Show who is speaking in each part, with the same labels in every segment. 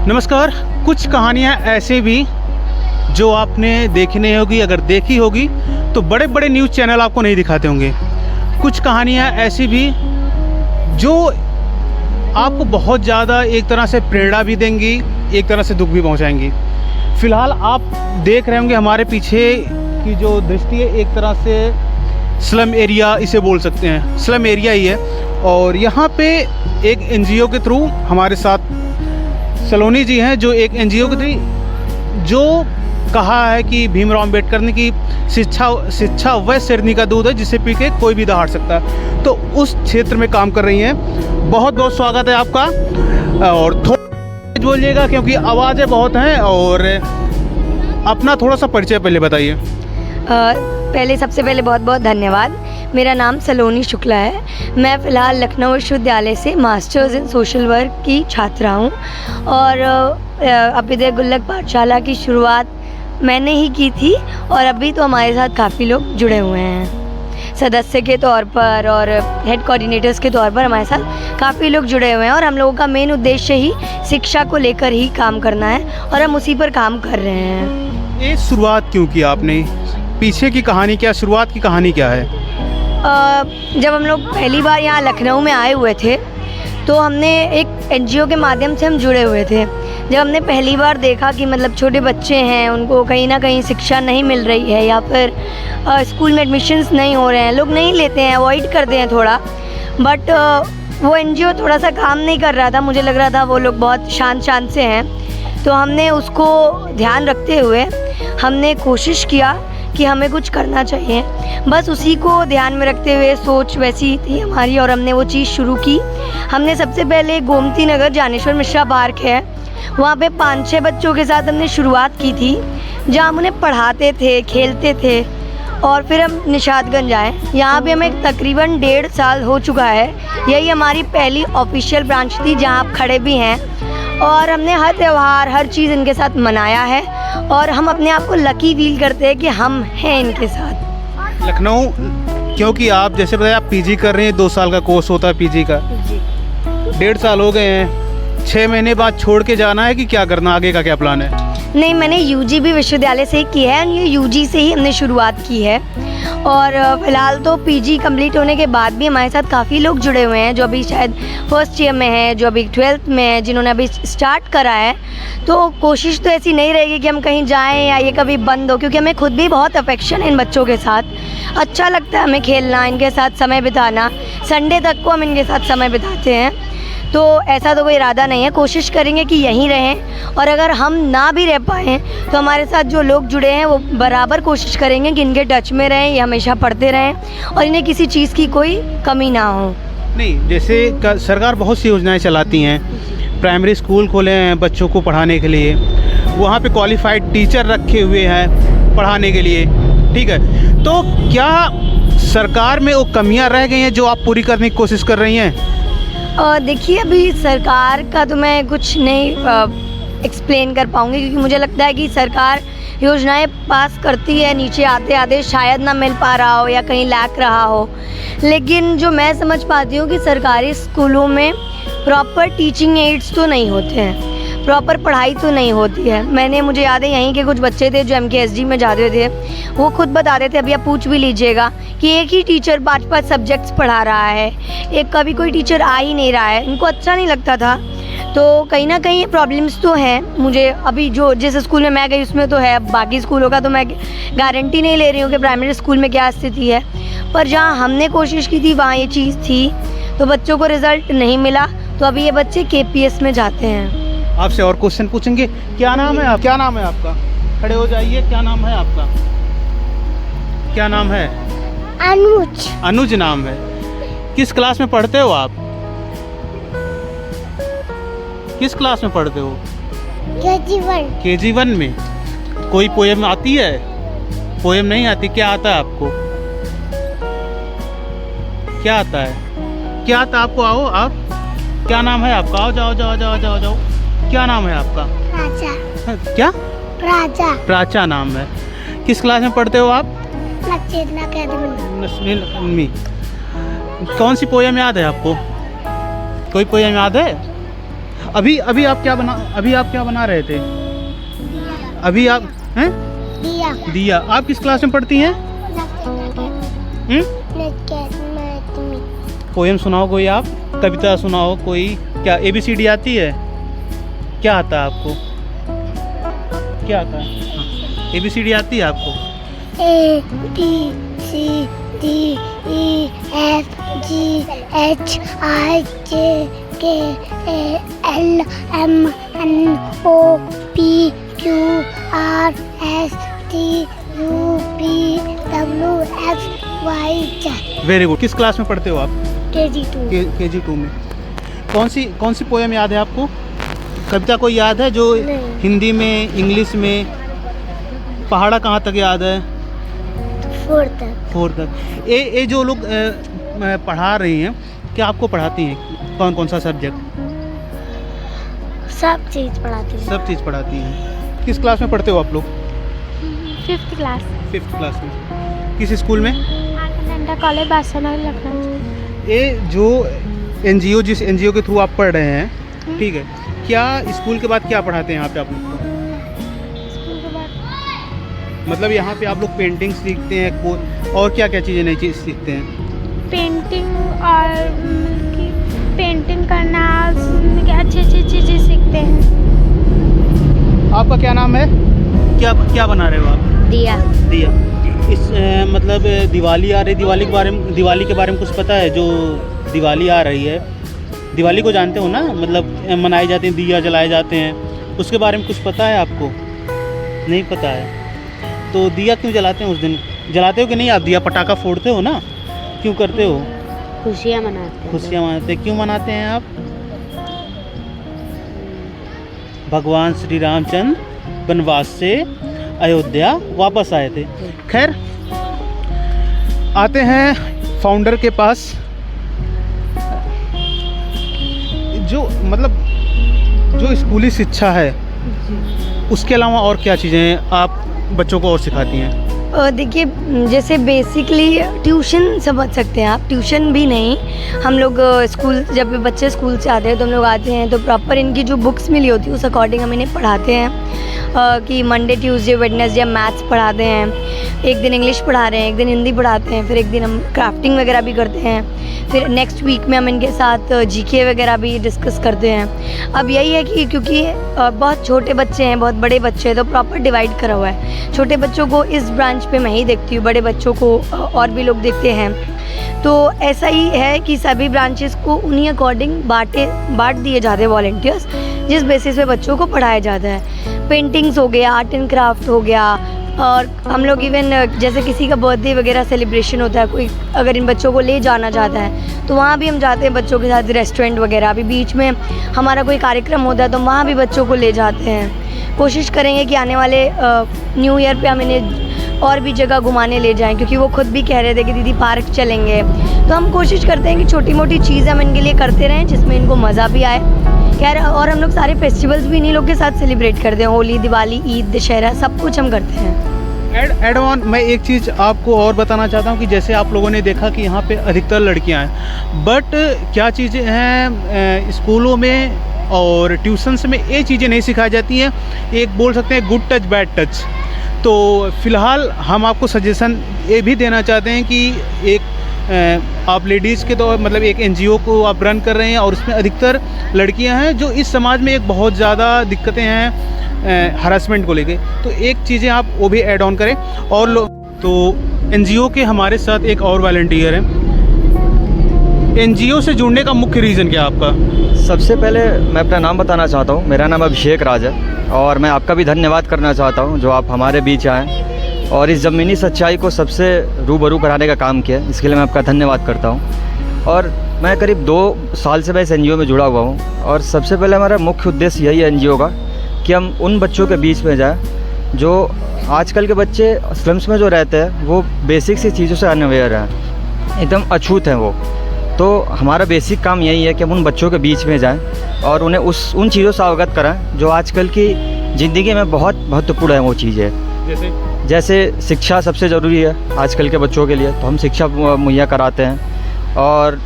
Speaker 1: नमस्कार। कुछ कहानियाँ ऐसे भी जो आपने देखी नहीं होगी, अगर देखी होगी तो बड़े बड़े न्यूज़ चैनल आपको नहीं दिखाते होंगे। कुछ कहानियाँ ऐसी भी जो आपको बहुत ज़्यादा एक तरह से प्रेरणा भी देंगी, एक तरह से दुख भी पहुंचाएंगी। फ़िलहाल आप देख रहे होंगे हमारे पीछे की जो दृष्टि है, एक तरह से स्लम एरिया इसे बोल सकते हैं, स्लम एरिया ही है। और यहाँ पे एक एनजीओ के थ्रू हमारे साथ सलोनी जी हैं, जो एक एनजीओ के थ्रू जो कहा है कि भीमराव अम्बेडकर ने कि शिक्षा वह शेरनी का दूध है जिसे पी के कोई भी दहाड़ सकता है, तो उस क्षेत्र में काम कर रही हैं। बहुत बहुत स्वागत है आपका। और थोड़ा बोलिएगा क्योंकि आवाज़ें बहुत हैं। और अपना थोड़ा सा परिचय पहले बताइए।
Speaker 2: सबसे पहले बहुत बहुत धन्यवाद। मेरा नाम सलोनी शुक्ला है। मैं फ़िलहाल लखनऊ विश्वविद्यालय से मास्टर्स इन सोशल वर्क की छात्रा हूँ और अभ्युदय गुल्लक पाठशाला की शुरुआत मैंने ही की थी और अभी तो हमारे साथ काफ़ी लोग जुड़े हुए हैं सदस्य के तौर पर और हेड कोऑर्डिनेटर्स के तौर पर। हमारे साथ काफ़ी लोग जुड़े हुए हैं और हम लोगों का मेन उद्देश्य ही शिक्षा को लेकर ही काम करना है और हम उसी पर काम कर रहे हैं।
Speaker 1: ये शुरुआत क्यों की आपने? पीछे की कहानी क्या, शुरुआत की कहानी क्या है?
Speaker 2: जब हम लोग पहली बार यहाँ लखनऊ में आए हुए थे तो हमने एक एनजीओ के माध्यम से हम जुड़े हुए थे। जब हमने पहली बार देखा कि मतलब छोटे बच्चे हैं, उनको कहीं ना कहीं शिक्षा नहीं मिल रही है या फिर स्कूल में एडमिशन्स नहीं हो रहे हैं, लोग नहीं लेते हैं, अवॉइड करते हैं थोड़ा। बट वो एनजीओ थोड़ा सा काम नहीं कर रहा था, मुझे लग रहा था वो लोग बहुत शांत से हैं। तो हमने उसको ध्यान रखते हुए हमने कोशिश किया कि हमें कुछ करना चाहिए। बस उसी को ध्यान में रखते हुए सोच वैसी थी हमारी और हमने वो चीज़ शुरू की। हमने सबसे पहले गोमती नगर ज्ञानेश्वर मिश्रा पार्क है, वहाँ पे 5-6 बच्चों के साथ हमने शुरुआत की थी, जहाँ हम उन्हें पढ़ाते थे, खेलते थे। और फिर हम निशादगंज आए। यहाँ पे हमें तकरीबन 1.5 साल हो चुका है। यही हमारी पहली ऑफिशियल ब्रांच थी जहाँ आप खड़े भी हैं और हमने हर त्यौहार हर चीज़ इनके साथ मनाया है और हम अपने आप को लकी फील करते हैं कि हम हैं इनके साथ।
Speaker 1: लखनऊ, क्योंकि आप जैसे बताया आप पीजी कर रहे हैं, 2 साल का कोर्स होता है पीजी का। 1.5 साल हो गए हैं, 6 महीने बाद छोड़ के जाना है कि क्या करना, आगे का क्या प्लान है?
Speaker 2: नहीं, मैंने यूजी भी विश्वविद्यालय से ही की है। ये यूजी से ही हमने शुरुआत की है और फ़िलहाल तो पीजी कंप्लीट होने के बाद भी हमारे साथ काफ़ी लोग जुड़े हुए हैं जो अभी शायद फर्स्ट ईयर में है, जो अभी 12th में है, जिन्होंने अभी स्टार्ट करा है। तो कोशिश तो ऐसी नहीं रहेगी कि हम कहीं जाएं या ये कभी बंद हो, क्योंकि हमें खुद भी बहुत अफेक्शन है इन बच्चों के साथ। अच्छा लगता है हमें खेलना, इनके साथ समय बिताना। संडे तक को हम इनके साथ समय बिताते हैं। तो ऐसा तो कोई इरादा नहीं है, कोशिश करेंगे कि यहीं रहें और अगर हम ना भी रह पाएँ तो हमारे साथ जो लोग जुड़े हैं वो बराबर कोशिश करेंगे कि इनके टच में रहें, ये हमेशा पढ़ते रहें और इन्हें किसी चीज़ की कोई कमी ना हो।
Speaker 1: नहीं, जैसे सरकार बहुत सी योजनाएं चलाती हैं, प्राइमरी स्कूल खोले हैं बच्चों को पढ़ाने के लिए, वहाँ पे क्वालिफाइड टीचर रखे हुए हैं पढ़ाने के लिए, ठीक है। तो क्या सरकार में वो कमियाँ रह गई हैं जो आप पूरी करने की कोशिश कर रही हैं?
Speaker 2: देखिए, अभी सरकार का तो मैं कुछ नहीं एक्सप्लेन कर पाऊँगी, क्योंकि मुझे लगता है कि सरकार योजनाएं पास करती है, नीचे आते आते शायद ना मिल पा रहा हो या कहीं लैक रहा हो। लेकिन जो मैं समझ पाती हूँ कि सरकारी स्कूलों में प्रॉपर टीचिंग एड्स तो नहीं होते हैं, प्रॉपर पढ़ाई तो नहीं होती है। मुझे याद है यहीं के कुछ बच्चे थे जो MKSD में जाते थे, वो खुद बताते थे, अभी आप पूछ भी लीजिएगा, कि एक ही टीचर 5-5 सब्जेक्ट्स पढ़ा रहा है, एक कभी कोई टीचर आ ही नहीं रहा है, इनको अच्छा नहीं लगता था। तो कहीं ना कहीं ये प्रॉब्लम्स तो हैं। मुझे अभी जो जिस स्कूल में मैं गई उसमें तो है, बाकी स्कूलों का तो मैं गारंटी नहीं ले रही हूँ कि प्राइमरी स्कूल में क्या स्थिति है, पर जहाँ हमने कोशिश की थी वहाँ ये चीज़ थी, तो बच्चों को रिज़ल्ट नहीं मिला, तो अभी ये बच्चे KPS में जाते हैं।
Speaker 1: आपसे और क्वेश्चन पूछेंगे। क्या नाम है क्या नाम है आपका? खड़े हो जाइए। क्या नाम है आपका? क्या नाम है?
Speaker 3: अनुज।
Speaker 1: अनुज नाम है। किस क्लास में पढ़ते हो आप? किस क्लास में पढ़ते हो? KG1 में। कोई पोएम आती है? पोएम नहीं आती? क्या आता है आपको? क्या आता है? क्या आता है आपको? आओ आप। क्या नाम है आपका? आओ, जाओ जाओ जाओ जाओ जाओ। क्या नाम है आपका?
Speaker 3: राजा।
Speaker 1: क्या? प्राचा नाम है। किस क्लास में पढ़ते हो आप? नस्मीन अम्मी। कौन सी पोयम याद है आपको? कोई पोयम याद है? अभी आप क्या बना रहे थे? अभी आप हैं? दिया। आप किस क्लास में पढ़ती हैं? पोयम सुनाओ कोई, आप कविता सुनाओ कोई। क्या ABCD आती है? क्या आता है आपको? क्या आता है? ABCD आती है आपको?
Speaker 2: ABCDEFGHIJKLMNOPQRSTUVWXYZ।
Speaker 1: Very good. किस क्लास में पढ़ते हो आप? KG2 में। कौन सी पोयम याद है आपको? कविता कोई याद है जो
Speaker 2: नहीं।
Speaker 1: हिंदी में, इंग्लिश में? पहाड़ा कहाँ तक याद है? 4 तक। ये जो लोग पढ़ा रही हैं, क्या आपको पढ़ाती हैं? कौन सा सब्जेक्ट?
Speaker 2: सब चीज़ पढ़ाती हैं।
Speaker 1: किस क्लास में पढ़ते हो आप लोग?
Speaker 2: 5th class.
Speaker 1: 5th क्लास में। किस स्कूल में?
Speaker 2: आनंदा कॉलेज बादशाहनगर लखनऊ।
Speaker 1: ये जो NGO, जिस NGO के थ्रू आप पढ़ रहे हैं, ठीक है, क्या स्कूल के बाद क्या पढ़ाते हैं यहाँ पे आप लोग को?
Speaker 2: स्कूल के बाद
Speaker 1: मतलब यहाँ पे आप लोग पेंटिंग सीखते हैं और क्या क्या चीज़ें नई चीज़ सीखते हैं?
Speaker 2: पेंटिंग करना, अच्छी चीज़ें सीखते हैं।
Speaker 1: आपका क्या नाम है? क्या बना रहे हो आप?
Speaker 2: दिया।
Speaker 1: इस मतलब दिवाली आ रही, दिवाली के बारे में कुछ पता है? जो दिवाली आ रही है, दिवाली को जानते हो ना? मतलब मनाई जाती हैं, दिया जलाए जाते हैं, उसके बारे में कुछ पता है आपको? नहीं पता है। तो दिया क्यों जलाते हैं उस दिन? जलाते हो कि नहीं आप? दिया पटाखा फोड़ते हो ना? क्यों करते हो?
Speaker 2: खुशियाँ मनाते हैं।
Speaker 1: क्यों मनाते हैं आप? भगवान श्री रामचंद्र वनवास से अयोध्या वापस आए थे। खैर, आते हैं फाउंडर के पास। जो स्कूली शिक्षा है, उसके अलावा और क्या चीज़ें आप बच्चों को और सिखाती हैं?
Speaker 2: देखिए, जैसे बेसिकली ट्यूशन समझ सकते हैं आप। ट्यूशन भी नहीं, हम लोग स्कूल, जब बच्चे स्कूल से आते हैं तो हम लोग आते हैं तो प्रॉपर इनकी जो बुक्स मिली होती है उस अकॉर्डिंग हम इन्हें पढ़ाते हैं। कि मंडे, ट्यूसडे, वेडनेसडे हम मैथ्स पढ़ाते हैं, एक दिन इंग्लिश पढ़ा रहे हैं, एक दिन हिंदी पढ़ाते हैं, फिर एक दिन हम क्राफ्टिंग वगैरह भी करते हैं, फिर नेक्स्ट वीक में हम इनके साथ GK वगैरह भी डिस्कस करते हैं। अब यही है कि क्योंकि बहुत छोटे बच्चे हैं, बहुत बड़े बच्चे हैं, तो प्रॉपर डिवाइड करा हुआ है। छोटे बच्चों को इस ब्रांच पे मैं ही देखती हूँ, बड़े बच्चों को और भी लोग देखते हैं। तो ऐसा ही है कि सभी ब्रांचेस को उन्हीं अकॉर्डिंग बांट दिए जाते हैं वॉलंटियर्स, जिस बेसिस पे बच्चों को पढ़ाया जाता है। पेंटिंग्स हो गया, आर्ट एंड क्राफ्ट हो गया, और हम लोग इवन जैसे किसी का बर्थडे वगैरह सेलिब्रेशन होता है, कोई अगर इन बच्चों को ले जाना चाहता है तो वहाँ भी हम जाते हैं बच्चों के साथ। रेस्टोरेंट वगैरह भी बीच में हमारा कोई कार्यक्रम होता है तो वहाँ भी बच्चों को ले जाते हैं। कोशिश करेंगे कि आने वाले न्यू ईयर पे हम इन्हें और भी जगह घुमाने ले जाएं, क्योंकि वो खुद भी कह रहे थे कि दीदी पार्क चलेंगे। तो हम कोशिश करते हैं कि छोटी मोटी चीज़ हम इनके लिए करते रहें जिसमें इनको मज़ा भी आए। खैर, और हम लोग सारे फेस्टिवल्स भी इन्हीं लोग के साथ सेलिब्रेट करते हैं। होली, दिवाली, ईद, दशहरा, सब कुछ हम करते हैं।
Speaker 1: एड ऑन मैं एक चीज़ आपको और बताना चाहता हूँ कि जैसे आप लोगों ने देखा कि यहाँ पे अधिकतर लड़कियाँ हैं, बट क्या चीज़ें हैं स्कूलों में और ट्यूशन्स में ये चीज़ें नहीं सिखाई जाती हैं। एक बोल सकते हैं गुड टच बैड टच। तो फ़िलहाल हम आपको सजेशन ये भी देना चाहते हैं कि एक आप लेडीज़ के तो मतलब एक NGO को आप रन कर रहे हैं और उसमें अधिकतर लड़कियां हैं, जो इस समाज में एक बहुत ज़्यादा दिक्कतें हैं हरासमेंट को लेके। तो एक चीज़ें आप वो भी ऐड ऑन करें। और तो NGO के हमारे साथ एक और वॉलंटियर हैं। NGO से जुड़ने का मुख्य रीज़न क्या है आपका?
Speaker 3: सबसे पहले मैं अपना नाम बताना चाहता हूँ। मेरा नाम अभिषेक राज है और मैं आपका भी धन्यवाद करना चाहता हूँ जो आप हमारे बीच आए और इस ज़मीनी सच्चाई को सबसे रूबरू कराने का काम किया। इसके लिए मैं आपका धन्यवाद करता हूँ। और मैं करीब 2 साल से मैं इस NGO में जुड़ा हुआ हूँ और सबसे पहले हमारा मुख्य उद्देश्य यही है NGO का कि हम उन बच्चों के बीच में जाएं जो आजकल के बच्चे स्लम्स में जो रहते हैं वो बेसिक सी चीज़ों से अनअवेयर हैं, एकदम अछूत हैं वो। तो हमारा बेसिक काम यही है कि हम उन बच्चों के बीच में जाएं और उन्हें उन चीज़ों से अवगत कराएं जो आजकल की ज़िंदगी में बहुत महत्वपूर्ण है वो चीज़ है। जैसे शिक्षा सबसे ज़रूरी है आजकल के बच्चों के लिए, तो हम शिक्षा मुहैया कराते हैं। और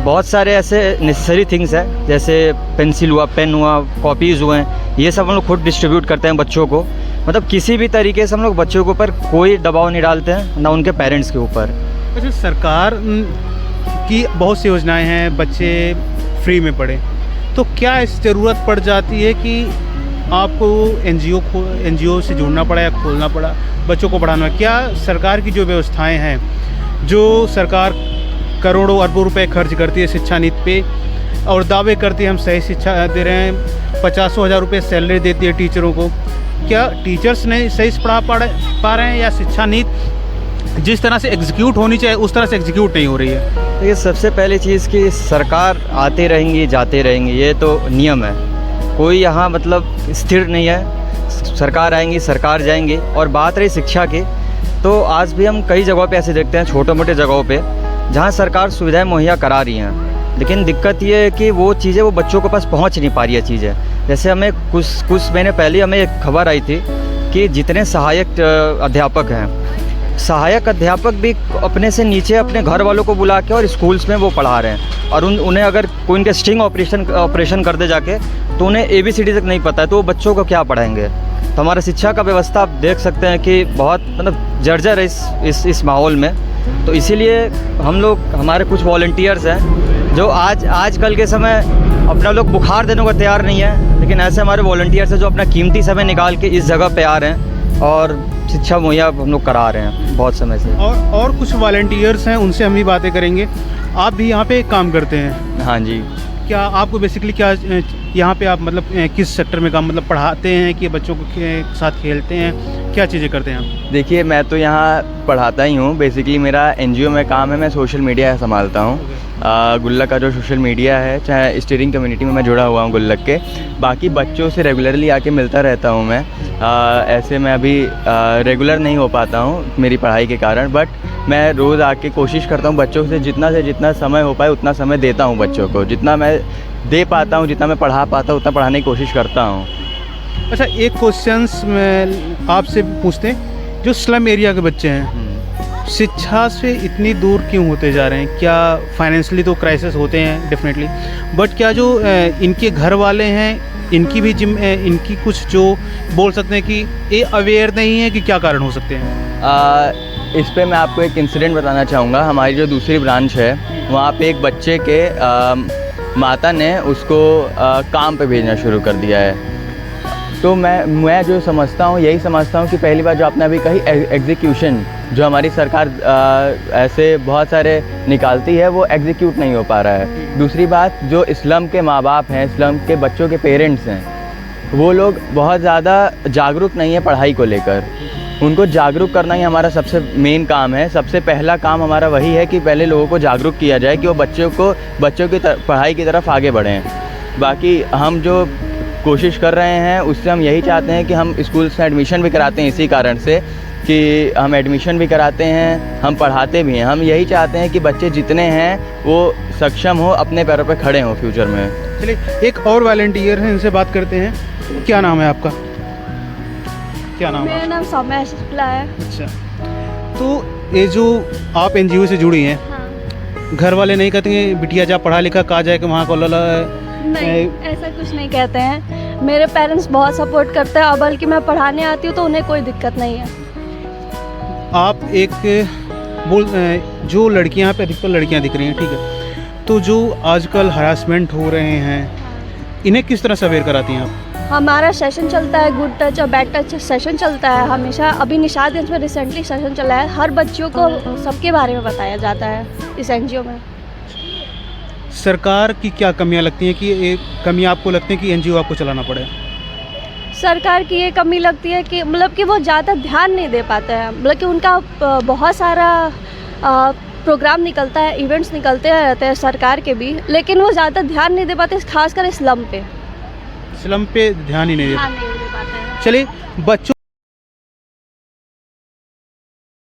Speaker 3: बहुत सारे ऐसे नेसेसरी थिंग्स हैं, जैसे पेंसिल हुआ, पेन हुआ, कॉपीज़ हुए, ये सब हम लोग खुद डिस्ट्रीब्यूट करते हैं बच्चों को। मतलब किसी भी तरीके से हम लोग बच्चों के ऊपर कोई दबाव नहीं डालते हैं, ना उनके पेरेंट्स के ऊपर।
Speaker 1: अच्छा, सरकार की बहुत सी योजनाएं हैं, बच्चे फ्री में पढ़े, तो क्या इस ज़रूरत पड़ जाती है कि आपको एनजीओ से जुड़ना पड़ा या खोलना पड़ा बच्चों को पढ़ाना? क्या सरकार की जो व्यवस्थाएं हैं, जो सरकार करोड़ों अरबों रुपए खर्च करती है शिक्षा नीति पे और दावे करती है हम सही शिक्षा दे रहे हैं, 50,000 रुपये सैलरी देती है टीचरों को, क्या टीचर्स नहीं सही से पा रहे हैं या शिक्षा नीति जिस तरह से एग्जीक्यूट होनी चाहिए उस तरह से एग्जीक्यूट नहीं हो रही है?
Speaker 3: ये सबसे पहली चीज़ कि सरकार आते रहेंगी जाते रहेंगी, ये तो नियम है, कोई यहाँ मतलब स्थिर नहीं है। सरकार आएंगी, सरकार जाएंगी। और बात रही शिक्षा की, तो आज भी हम कई जगहों पे ऐसे देखते हैं, छोटे मोटे जगहों पे जहाँ सरकार सुविधाएं मुहैया करा रही हैं, लेकिन दिक्कत ये है कि वो चीज़ें वो बच्चों के पास पहुँच नहीं पा रही है चीज़ें। जैसे हमें कुछ महीने पहले हमें एक खबर आई थी कि जितने सहायक अध्यापक हैं, सहायक अध्यापक भी अपने से नीचे अपने घर वालों को बुला के और स्कूल्स में वो पढ़ा रहे हैं, और उन्हें अगर कोई उनके स्टिंग ऑपरेशन कर दे जाके तो उन्हें ABCD तक नहीं पता है, तो वो बच्चों को क्या पढ़ाएंगे? तो हमारा शिक्षा का व्यवस्था आप देख सकते हैं कि बहुत मतलब जर्जर है इस माहौल में। तो इसीलिए हम लोग, हमारे कुछ वॉलंटियर्स हैं जो आजकल के समय अपना लोग बुखार देने को तैयार नहीं है, लेकिन ऐसे हमारे वॉलंटियर्स हैं जो अपना कीमती समय निकाल के इस जगह पे आ रहे हैं और शिक्षा मुहैया हम लोग करा रहे हैं बहुत समय से।
Speaker 1: और कुछ वॉलंटियर्स हैं, उनसे हम भी बातें करेंगे। आप भी यहाँ पे काम करते हैं?
Speaker 3: हाँ जी।
Speaker 1: क्या आपको बेसिकली क्या यहाँ पे आप मतलब किस सेक्टर में काम, मतलब पढ़ाते हैं कि बच्चों के साथ खेलते हैं, क्या चीज़ें करते हैं आप?
Speaker 4: देखिए, मैं तो यहाँ पढ़ाता ही हूँ। बेसिकली मेरा NGO में काम है, मैं सोशल मीडिया संभालता हूँ। गुल्लक का जो सोशल मीडिया है, चाहे स्टीयरिंग कम्युनिटी में मैं जुड़ा हुआ हूँ गुल्लक के। बाकी बच्चों से रेगुलरली आके मिलता रहता हूँ मैं। ऐसे मैं अभी रेगुलर नहीं हो पाता हूँ मेरी पढ़ाई के कारण, बट मैं रोज़ आके कोशिश करता हूँ बच्चों से जितना समय हो पाए उतना समय देता हूँ बच्चों को। जितना मैं दे पाता हूँ, जितना मैं पढ़ा पाता हूँ, उतना पढ़ाने की कोशिश करता हूँ।
Speaker 1: अच्छा, एक क्वेश्चंस मैं आपसे पूछते हैं, जो स्लम एरिया के बच्चे हैं शिक्षा से इतनी दूर क्यों होते जा रहे हैं? क्या फाइनेंशियली तो क्राइसिस होते हैं डेफिनेटली, बट क्या जो इनके घर वाले हैं इनकी भी इनकी कुछ जो बोल सकते हैं कि ये अवेयर नहीं है कि क्या कारण हो सकते हैं?
Speaker 4: इस पे मैं आपको एक इंसिडेंट बताना चाहूँगा। हमारी जो दूसरी ब्रांच है, वहाँ पे एक बच्चे के माता ने उसको काम पे भेजना शुरू कर दिया है। तो मैं जो समझता हूँ, यही समझता हूँ कि पहली बार जो आपने अभी कही एग्जीक्यूशन, जो हमारी सरकार ऐसे बहुत सारे निकालती है, वो एग्जीक्यूट नहीं हो पा रहा है। दूसरी बात, जो स्लम के माँ बाप हैं, स्लम के बच्चों के पेरेंट्स हैं, वो लोग बहुत ज़्यादा जागरूक नहीं है पढ़ाई को लेकर। उनको जागरूक करना ही हमारा सबसे मेन काम है। सबसे पहला काम हमारा वही है कि पहले लोगों को जागरूक किया जाए कि वो बच्चों की पढ़ाई की तरफ आगे बढ़ें। बाकी हम जो कोशिश कर रहे हैं उससे हम यही चाहते हैं कि हम स्कूल्स में एडमिशन भी कराते हैं, इसी कारण से कि हम एडमिशन भी कराते हैं, हम पढ़ाते भी हैं। हम यही चाहते हैं कि बच्चे जितने हैं वो सक्षम हो, अपने पैरों पे खड़े हों फ्यूचर में।
Speaker 1: चलिए, एक और वॉलंटियर हैं, इनसे बात करते हैं। क्या नाम है आपका? क्या नाम है?
Speaker 5: मेरा नाम सौम्या शुक्ला है।
Speaker 1: अच्छा, तो ये जो आप NGO से जुड़ी हैं,
Speaker 5: हाँ।
Speaker 1: घर वाले नहीं कहते कि बिटिया जा पढ़ा लिखा कहा जाए कि वहाँ को
Speaker 5: नहीं, ऐसा कुछ नहीं कहते हैं। मेरे पेरेंट्स बहुत सपोर्ट करते हैं, और बल्कि मैं पढ़ाने आती हूँ तो उन्हें कोई दिक्कत नहीं है।
Speaker 1: आप जो लड़कियां, यहाँ पे अधिकतर लड़कियां दिख रही हैं, ठीक है, तो जो आजकल हरासमेंट हो रहे हैं, इन्हें किस तरह से अवेयर कराती हैं आप?
Speaker 5: हमारा सेशन चलता है, गुड टच और बैड टच सेशन चलता है हमेशा। अभी निशादगंज में रिसेंटली सेशन चला है। हर बच्चों को सबके बारे में बताया जाता है इस NGO में।
Speaker 1: सरकार की क्या कमियां लगती हैं कि एक कमियां आपको लगती हैं कि NGO आपको चलाना पड़े?
Speaker 5: सरकार की ये कमी लगती है कि मतलब कि वो ज़्यादा ध्यान नहीं दे पाते हैं। मतलब कि उनका बहुत सारा प्रोग्राम निकलता है, इवेंट्स निकलते रहते हैं सरकार के भी, लेकिन वो ज़्यादा ध्यान नहीं दे पाते, खासकर स्लम पे
Speaker 1: ध्यान ही नहीं दे
Speaker 5: ध्यान नहीं दे पाते हैं।
Speaker 1: चलिए, बच्चों